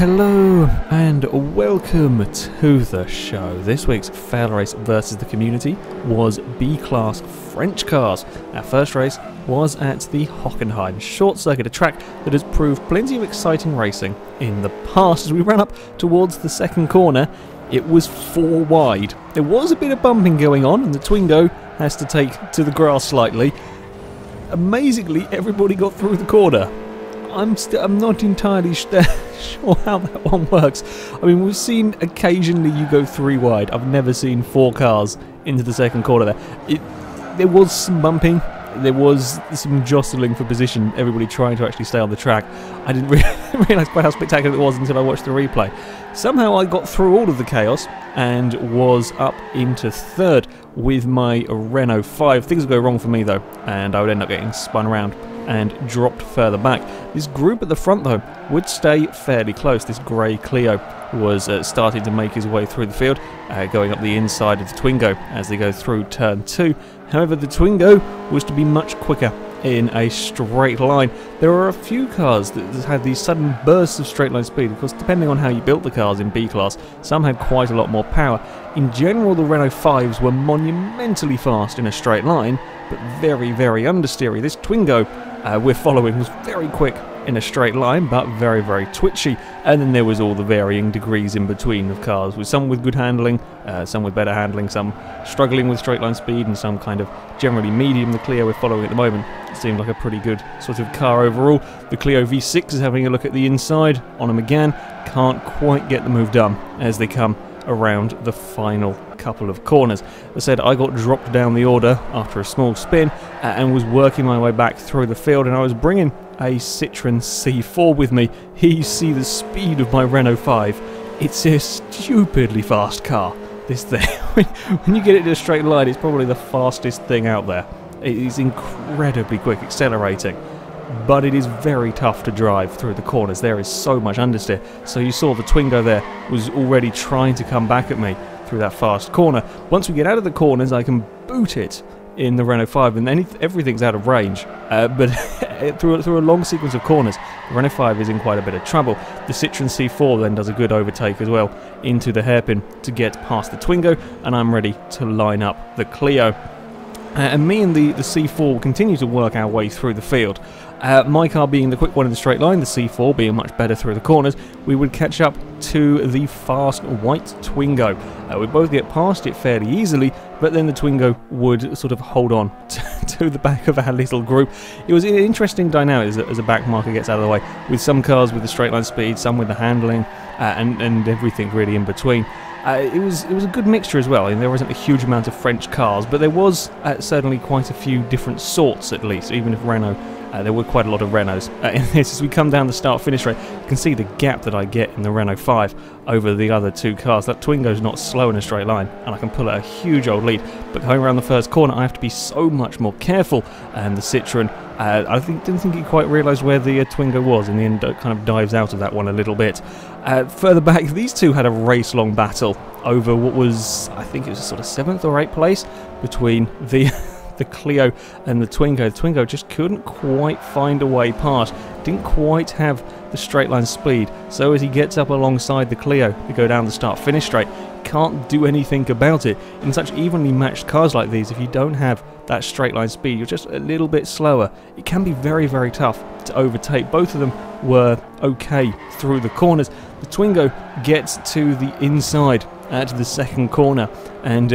Hello and welcome to the show. This week's FailRace versus the community was B-Class French cars. Our first race was at the Hockenheim short circuit, a track that has proved plenty of exciting racing in the past. As we ran up towards the second corner, it was 4 wide. There was a bit of bumping going on and the Twingo has to take to the grass slightly. Amazingly, everybody got through the corner. I'm not entirely sure how that one works. I mean, we've seen occasionally you go 3 wide. I've never seen 4 cars into the second corner there. There was some bumping. There was some jostling for position, everybody trying to actually stay on the track. I didn't realise quite how spectacular it was until I watched the replay. Somehow I got through all of the chaos and was up into 3rd with my Renault 5. Things would go wrong for me though, and I would end up getting spun around and dropped further back. This group at the front though would stay fairly close. This grey Clio was starting to make his way through the field, going up the inside of the Twingo as they go through turn 2. However, the Twingo was to be much quicker in a straight line. There are a few cars that had these sudden bursts of straight line speed. Of course, depending on how you built the cars in B-Class, some had quite a lot more power. In general, the Renault 5s were monumentally fast in a straight line, but very, very understeery. This Twingo we're following was very quick in a straight line, but very, very twitchy. And then there was all the varying degrees in between of cars, with some with good handling, some with better handling, some struggling with straight line speed, and some kind of generally medium. The Clio we're following at the moment seemed like a pretty good sort of car overall. The Clio V6 is having a look at the inside on them again. Can't quite get the move done as they come around the final couple of corners. As I said, I got dropped down the order after a small spin and was working my way back through the field, and I was bringing a Citroen C4 with me. Here you see the speed of my Renault 5. It's a stupidly fast car, this thing. When you get it in a straight line, it's probably the fastest thing out there. It is incredibly quick accelerating, but it is very tough to drive through the corners. There is so much understeer. So you saw the Twingo there was already trying to come back at me through that fast corner. Once we get out of the corners, I can boot it in the Renault 5, and everything's out of range. But through a long sequence of corners, the Renault 5 is in quite a bit of trouble. The Citroen C4 then does a good overtake as well into the hairpin to get past the Twingo, and I'm ready to line up the Clio. And me and the C4 will continue to work our way through the field. My car being the quick one in the straight line, the C4 being much better through the corners, we would catch up to the fast white Twingo. We'd both get past it fairly easily, but then the Twingo would sort of hold on to the back of our little group. It was an interesting dynamic as a back marker gets out of the way, with some cars with the straight line speed, some with the handling, and everything really in between. It was a good mixture as well. I mean, there wasn't a huge amount of French cars, but there was certainly quite a few different sorts at least, even if Renault, there were quite a lot of Renaults in this. As we come down the start-finish straight, you can see the gap that I get in the Renault 5 over the other 2 cars. That Twingo's not slow in a straight line, and I can pull out a huge old lead, but going around the first corner I have to be so much more careful, and the Citroen, I didn't think he quite realised where the Twingo was. In the end, kind of dives out of that one a little bit. Further back, these two had a race-long battle over what was, I think it was a sort of 7th or 8th place between the Clio and the Twingo. The Twingo just couldn't quite find a way past, didn't quite have the straight line speed, so as he gets up alongside the Clio to go down the start-finish straight, can't do anything about it. In such evenly matched cars like these, if you don't have that straight line speed, you're just a little bit slower, it can be very, very tough to overtake. Both of them were okay through the corners. The Twingo gets to the inside at the second corner and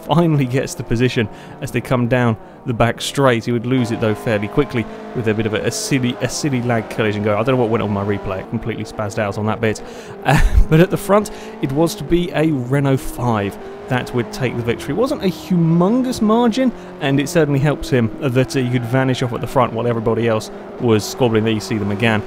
finally gets the position as they come down the back straight. He would lose it though fairly quickly with a bit of a silly lag collision go. I don't know what went on my replay, it completely spazzed out on that bit. But at the front, it was to be a Renault 5 that would take the victory. It wasn't a humongous margin, and it certainly helps him that he could vanish off at the front while everybody else was squabbling. There you see them again.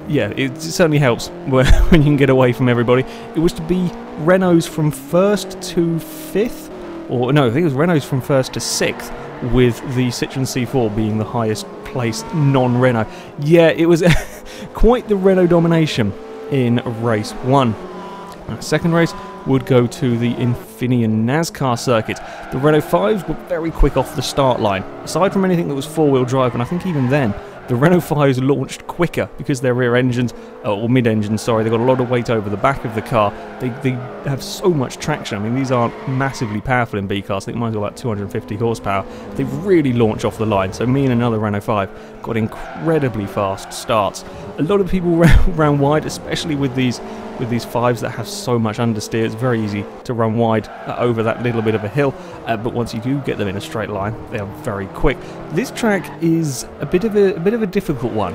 Yeah, it certainly helps when you can get away from everybody. It was to be Renaults from 1st to 5th, or no, I think it was Renaults from 1st to 6th, with the Citroen C4 being the highest placed non-Renault. Yeah, it was quite the Renault domination in race 1. Second race would go to the Infineon NASCAR circuit. The Renault 5s were very quick off the start line. Aside from anything that was 4-wheel drive, and I think even then The Renault 5s launched quicker because their rear engines, or mid-engines, sorry, they got a lot of weight over the back of the car. They have so much traction. I mean, these aren't massively powerful in B-class. I think mine's got about 250 horsepower. They really launch off the line. So me and another Renault 5 got incredibly fast starts. A lot of people ran wide, especially with these 5s that have so much understeer. It's very easy to run wide over that little bit of a hill, but once you do get them in a straight line, they are very quick. This track is a bit of a difficult one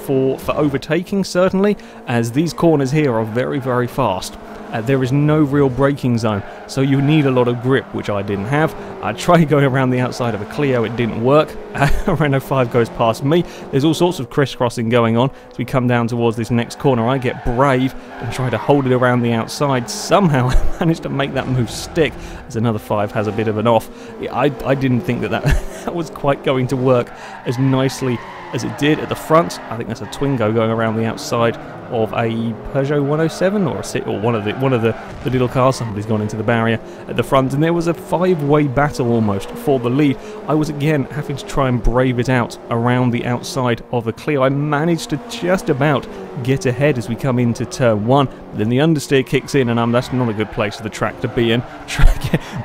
for overtaking, certainly, as these corners here are very, very fast. There is no real braking zone, so you need a lot of grip, which I didn't have. I tried going around the outside of a Clio, it didn't work. A Renault 5 goes past me. There's all sorts of crisscrossing going on. As we come down towards this next corner, I get brave and try to hold it around the outside. Somehow I managed to make that move stick, as another 5 has a bit of an off. I didn't think that was quite going to work as nicely as it did at the front. I think that's a Twingo going around the outside of a Peugeot 107 or one of the little cars. Somebody's gone into the barrier at the front, and there was a 5-way battle almost for the lead. I was again having to try and brave it out around the outside of the Clio. I managed to just about get ahead as we come into turn 1. Then the understeer kicks in, and that's not a good place for the track to be in.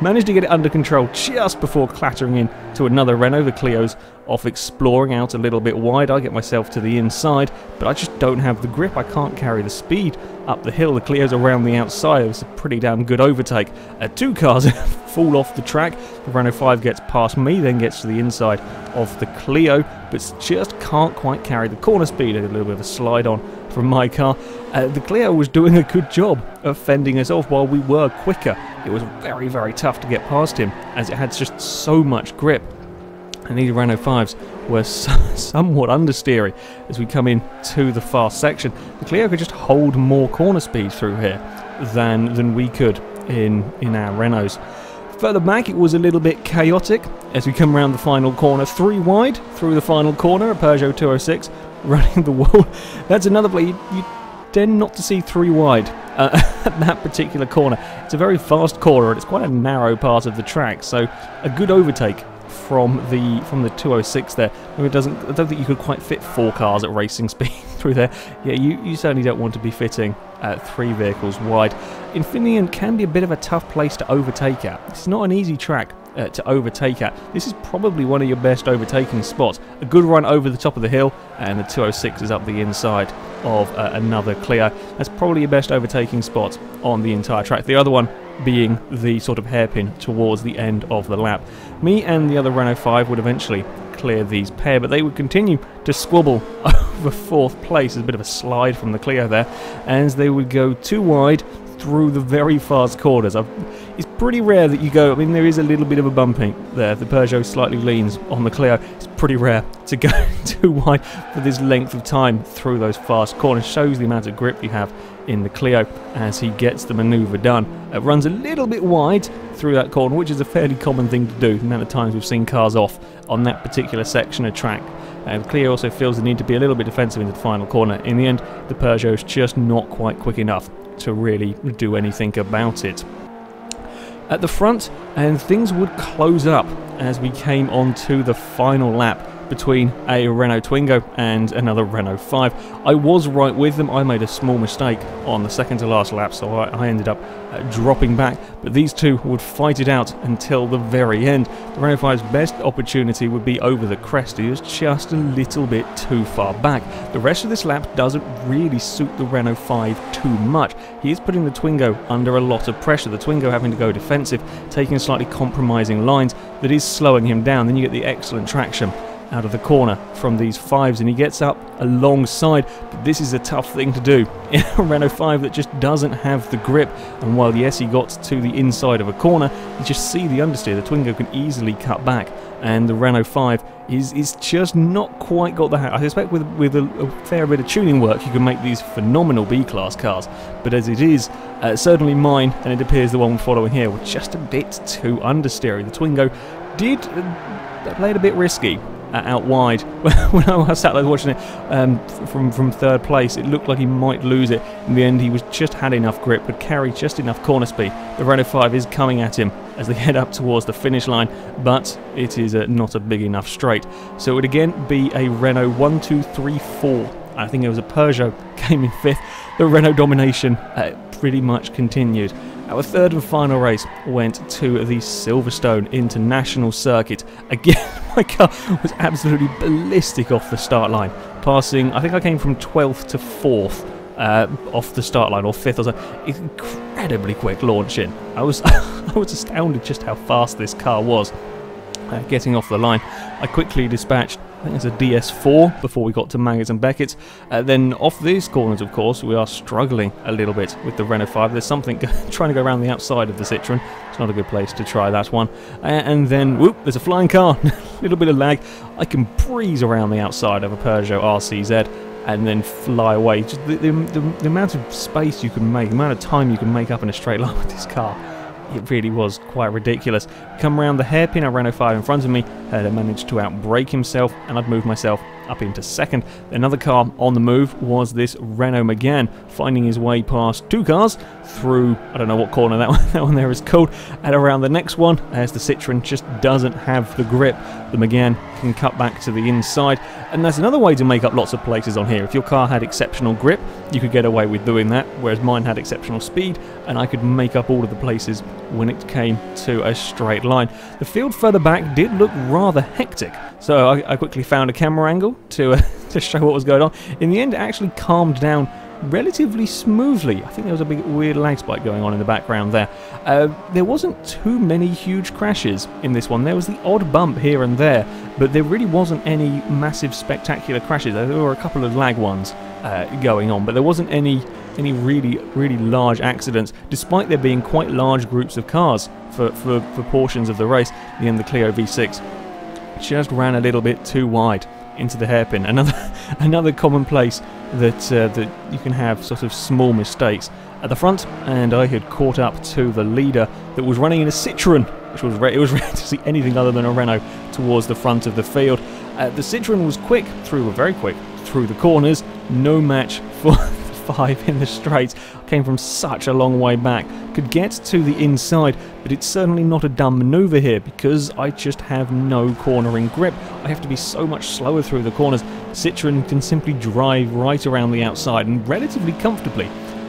Managed to get it under control just before clattering in to another Renault. The Clio's off exploring out a little bit wide. I get myself to the inside, but I just don't have the grip. I can't carry the speed up the hill. The Clio's around the outside. It was a pretty damn good overtake. 2 cars fall off the track. The Renault 5 gets past me, then gets to the inside of the Clio, but just can't quite carry the corner speed. A little bit of a slide on from my car. The Clio was doing a good job of fending us off while we were quicker. It was very, very tough to get past him, as it had just so much grip. And these Renault 5s were somewhat understeery as we come in to the fast section. The Clio could just hold more corner speed through here than we could in our Renaults. Further back, it was a little bit chaotic as we come around the final corner. 3 wide through the final corner, a Peugeot 206 running the wall. That's another play. You tend not to see 3 wide at that particular corner. It's a very fast corner, and it's quite a narrow part of the track, so a good overtake from the 206 there. I don't think you could quite fit 4 cars at racing speed through there. Yeah, you certainly don't want to be fitting 3 vehicles wide. Infineon can be a bit of a tough place to overtake at. It's not an easy track to overtake at. This is probably one of your best overtaking spots. A good run over the top of the hill, and the 206 is up the inside of another Clio. That's probably your best overtaking spot on the entire track. The other one being the sort of hairpin towards the end of the lap. Me and the other Renault 5 would eventually clear these pair, but they would continue to squabble over 4th place. There's a bit of a slide from the Clio there, as they would go 2 wide through the very fast corners. It's pretty rare that you go, I mean, there is a little bit of a bumping there. The Peugeot slightly leans on the Clio. It's pretty rare to go 2 wide for this length of time through those fast corners. Shows the amount of grip you have in the Clio as he gets the manoeuvre done. It runs a little bit wide through that corner, which is a fairly common thing to do. The amount of times we've seen cars off on that particular section of track. And Clio also feels the need to be a little bit defensive into the final corner. In the end, the Peugeot's just not quite quick enough to really do anything about it. At the front, and things would close up as we came onto the final lap between a Renault Twingo and another Renault 5. I was right with them. I made a small mistake on the second to last lap, so I ended up dropping back, but these two would fight it out until the very end. The Renault 5's best opportunity would be over the crest. He was just a little bit too far back. The rest of this lap doesn't really suit the Renault 5 too much. He is putting the Twingo under a lot of pressure. The Twingo having to go defensive, taking slightly compromising lines that is slowing him down. Then you get the excellent traction out of the corner from these 5s, and he gets up alongside, but this is a tough thing to do in a Renault 5 that just doesn't have the grip. And while yes, he got to the inside of a corner, you just see the understeer. The Twingo can easily cut back, and the Renault 5 is just not quite got the hang. I suspect with a fair bit of tuning work you can make these phenomenal B-class cars, but as it is, certainly mine, and it appears the one following here, were just a bit too understeery. The Twingo did played a bit risky out wide. When I was sat there watching it from third place, it looked like he might lose it. In the end, he was just had enough grip, could carry just enough corner speed. The Renault 5 is coming at him as they head up towards the finish line, but it is not a big enough straight. So it would again be a Renault 1, 2, 3, 4. I think it was a Peugeot came in 5th. The Renault domination pretty much continued. Our third and final race went to the Silverstone International Circuit. Again, my car was absolutely ballistic off the start line, passing, I think I came from 12th to 4th off the start line, or 5th or so. Incredibly quick launch in. I was astounded just how fast this car was getting off the line. I quickly dispatched, I think it's a DS4 before we got to Maggotts and Beckett's. Then off these corners, of course, we are struggling a little bit with the Renault 5. There's something trying to go around the outside of the Citroën. It's not a good place to try that one. And then, whoop, there's a flying car. A little bit of lag. I can breeze around the outside of a Peugeot RCZ and then fly away. Just the amount of space you can make, the amount of time you can make up in a straight line with this car, it really was quite ridiculous. Come around the hairpin, a Renault 5 in front of me had managed to outbrake himself, and I'd moved myself up into second. Another car on the move was this Renault Megane, finding his way past two cars through, I don't know what corner that one there is called, and around the next one, as the Citroën just doesn't have the grip. The Megane can cut back to the inside, and that's another way to make up lots of places on here. If your car had exceptional grip, you could get away with doing that, whereas mine had exceptional speed, and I could make up all of the places when it came to a straight line. The field further back did look rather hectic, so I quickly found a camera angle to show what was going on. In the end, it actually calmed down relatively smoothly. I think there was a big weird lag spike going on in the background there. There wasn't too many huge crashes in this one. There was the odd bump here and there, but there really wasn't any massive spectacular crashes. There were a couple of lag ones going on, but there wasn't any really large accidents, despite there being quite large groups of cars for portions of the race. In the end, the Clio V6 just ran a little bit too wide into the hairpin. Another common place that you can have sort of small mistakes at the front, and I had caught up to the leader that was running in a Citroën, which was it was rare to see anything other than a Renault towards the front of the field. The Citroën was very quick through the corners. No match for the 5 in the straights. Came from such a long way back. Could get to the inside, but it's certainly not a dumb manoeuvre here because I just have no cornering grip. I have to be so much slower through the corners. Citroën can simply drive right around the outside and relatively comfortably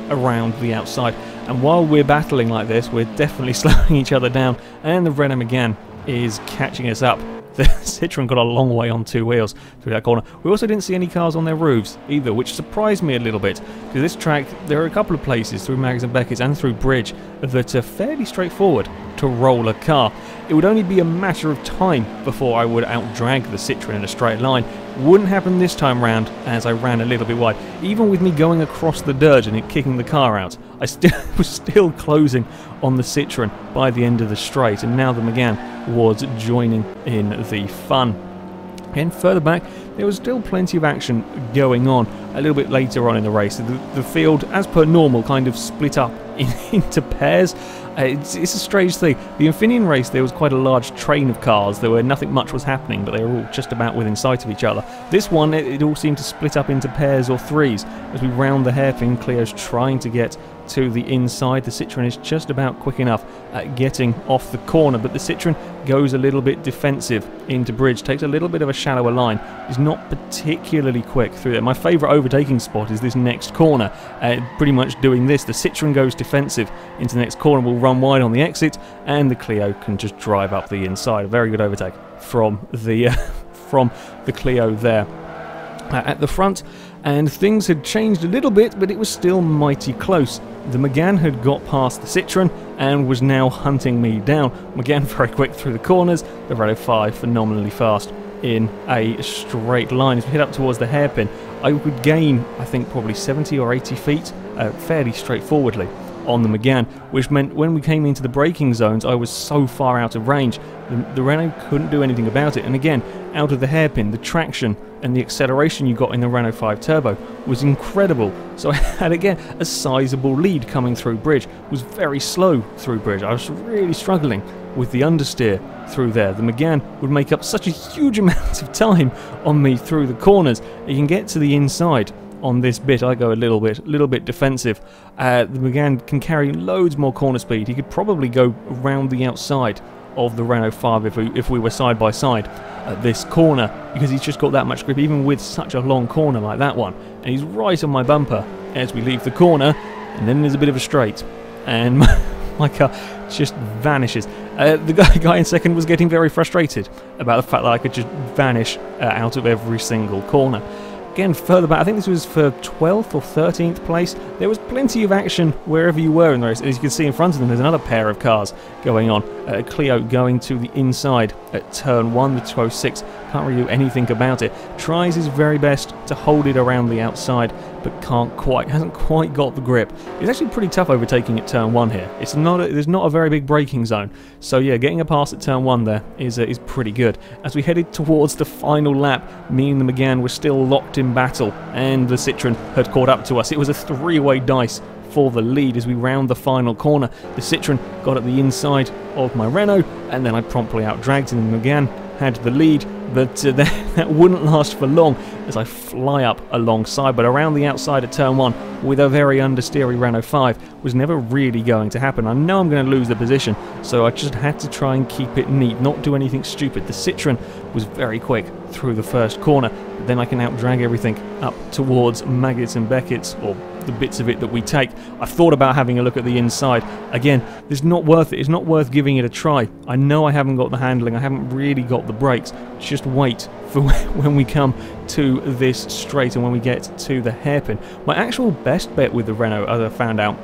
around the outside. And while we're battling like this, we're definitely slowing each other down, and the Renault Megane is catching us up. The Citroën got a long way on two wheels through that corner. We also didn't see any cars on their roofs either, which surprised me a little bit, because this track, there are a couple of places through Maggotts and Beckett's and through Bridge that are fairly straightforward to roll a car. It would only be a matter of time before I would outdrag the Citroën in a straight line. Wouldn't happen this time round, as I ran a little bit wide. Even with me going across the dirt and it kicking the car out, I was still closing on the Citroën by the end of the straight, and now the Megane was joining in the fun. And further back, there was still plenty of action going on a little bit later on in the race. The field, as per normal, kind of split up into pairs. It's a strange thing. The Infineon race, there was quite a large train of cars. Nothing much was happening, but they were all just about within sight of each other. This one, it all seemed to split up into pairs or threes. As we round the hairpin, Clio's trying to get to the inside. The Citroën is just about quick enough at getting off the corner, but the Citroën goes a little bit defensive into Bridge, takes a little bit of a shallower line, is not particularly quick through there. My favourite overtaking spot is this next corner. Pretty much doing this, the Citroën goes defensive into the next corner, will run wide on the exit, and the Clio can just drive up the inside. A very good overtake from the Clio there. At the front, and things had changed a little bit, but it was still mighty close. The Megane had got past the Citroën and was now hunting me down. Megane very quick through the corners, the Renault 5 phenomenally fast in a straight line. As we head up towards the hairpin, I would gain, I think, probably 70 or 80 feet fairly straightforwardly on the Megane, which meant when we came into the braking zones, I was so far out of range. The Renault couldn't do anything about it, and again, out of the hairpin, the traction and the acceleration you got in the Renault 5 Turbo was incredible. So I had, again, a sizable lead coming through bridge. Was very slow through bridge. I was really struggling with the understeer through there. The Megane would make up such a huge amount of time on me through the corners. You can get to the inside on this bit. I go a little bit defensive. The Megane can carry loads more corner speed. He could probably go around the outside of the Renault 5 if we were side by side at this corner, because he's just got that much grip, even with such a long corner like that one. And he's right on my bumper as we leave the corner, and then there's a bit of a straight, and my car just vanishes. The guy in second was getting very frustrated about the fact that I could just vanish out of every single corner. Again, further back, I think this was for 12th or 13th place. There was plenty of action wherever you were in the race. As you can see in front of them, there's another pair of cars going on. Clio going to the inside at turn 1, the 206. Can't really do anything about it. Tries his very best to hold it around the outside, but hasn't quite got the grip. It's actually pretty tough overtaking at turn 1 here. There's not a very big braking zone. So yeah, getting a pass at turn 1 there is pretty good. As we headed towards the final lap, me and the Megane were still locked in battle, and the Citroen had caught up to us. It was a three-way dice for the lead as we round the final corner. The Citroen got at the inside of my Renault, and then I promptly outdragged him. The Megane had the lead, but that wouldn't last for long as I fly up alongside. But around the outside at turn 1 with a very understeery Renault 5 was never really going to happen. I know I'm going to lose the position, so I just had to try and keep it neat, not do anything stupid. The Citroen was very quick through the first corner, but then I can outdrag everything up towards Maggots and Beckett's, or the bits of it that we take. I've thought about having a look at the inside. Again, it's not worth it. It's not worth giving it a try. I know I haven't got the handling. I haven't really got the brakes. Just wait for when we come to this straight and when we get to the hairpin. My actual best bet with the Renault, as I found out,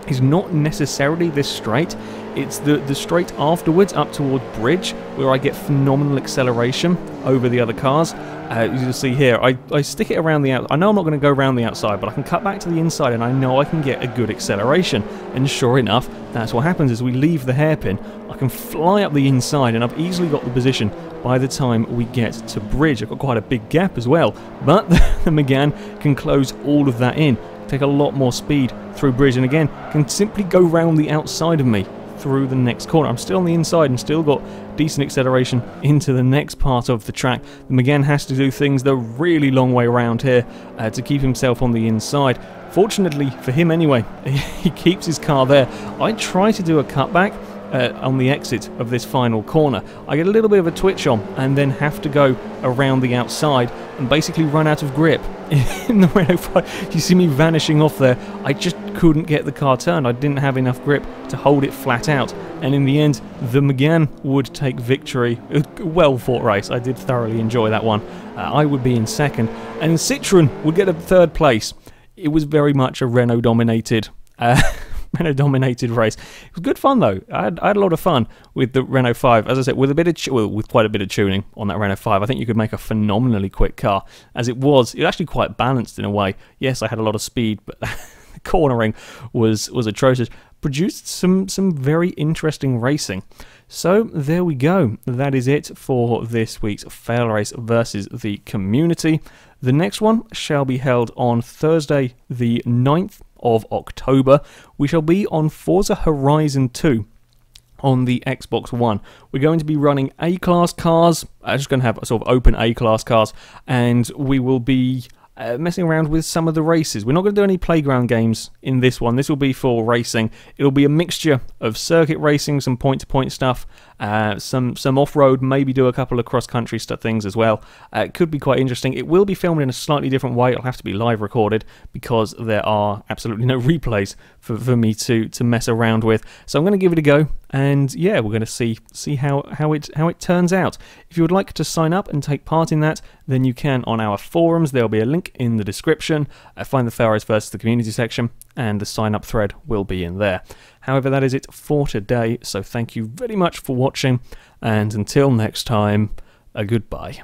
is not necessarily this straight. It's the straight afterwards up toward bridge, where I get phenomenal acceleration over the other cars. As you'll see here, I stick it around the outside. I know I'm not going to go around the outside, but I can cut back to the inside, and I know I can get a good acceleration. And sure enough, that's what happens as we leave the hairpin. I can fly up the inside, and I've easily got the position by the time we get to bridge. I've got quite a big gap as well, but the Megane can close all of that in, take a lot more speed through bridge, and again, can simply go round the outside of me through the next corner. I'm still on the inside and still got decent acceleration into the next part of the track. The Megane has to do things the really long way around here to keep himself on the inside. Fortunately for him anyway, he keeps his car there. I try to do a cutback on the exit of this final corner. I get a little bit of a twitch on and then have to go around the outside and basically run out of grip in the Renault 5. You see me vanishing off there. I just couldn't get the car turned. I didn't have enough grip to hold it flat out, and in the end the Megane would take victory. Well fought race. I did thoroughly enjoy that one. I would be in second and Citroen would get a third place. It was very much a Renault dominated race. It was good fun though. I had a lot of fun with the Renault 5. As I said, with quite a bit of tuning on that Renault 5, I think you could make a phenomenally quick car. As it was actually quite balanced in a way. Yes, I had a lot of speed, but the cornering was atrocious. Produced some very interesting racing. So there we go. That is it for this week's FailRace versus the community. The next one shall be held on Thursday the 9th of October. We shall be on Forza Horizon 2 on the Xbox One. We're going to be running A-Class cars. I'm just going to have sort of open A-Class cars, and we will be messing around with some of the races. We're not going to do any playground games in this one. This will be for racing. It'll be a mixture of circuit racing, some point-to-point stuff, some off-road, maybe do a couple of cross-country things as well. It could be quite interesting. It will be filmed in a slightly different way. It'll have to be live recorded because there are absolutely no replays for me to mess around with. So I'm going to give it a go, and yeah, we're going to see how it turns out. If you would like to sign up and take part in that, then you can on our forums. There'll be a link in the description. Find the FailRace versus the community section, and the sign up thread will be in there. However, that is it for today, so thank you very much for watching, and until next time, a goodbye.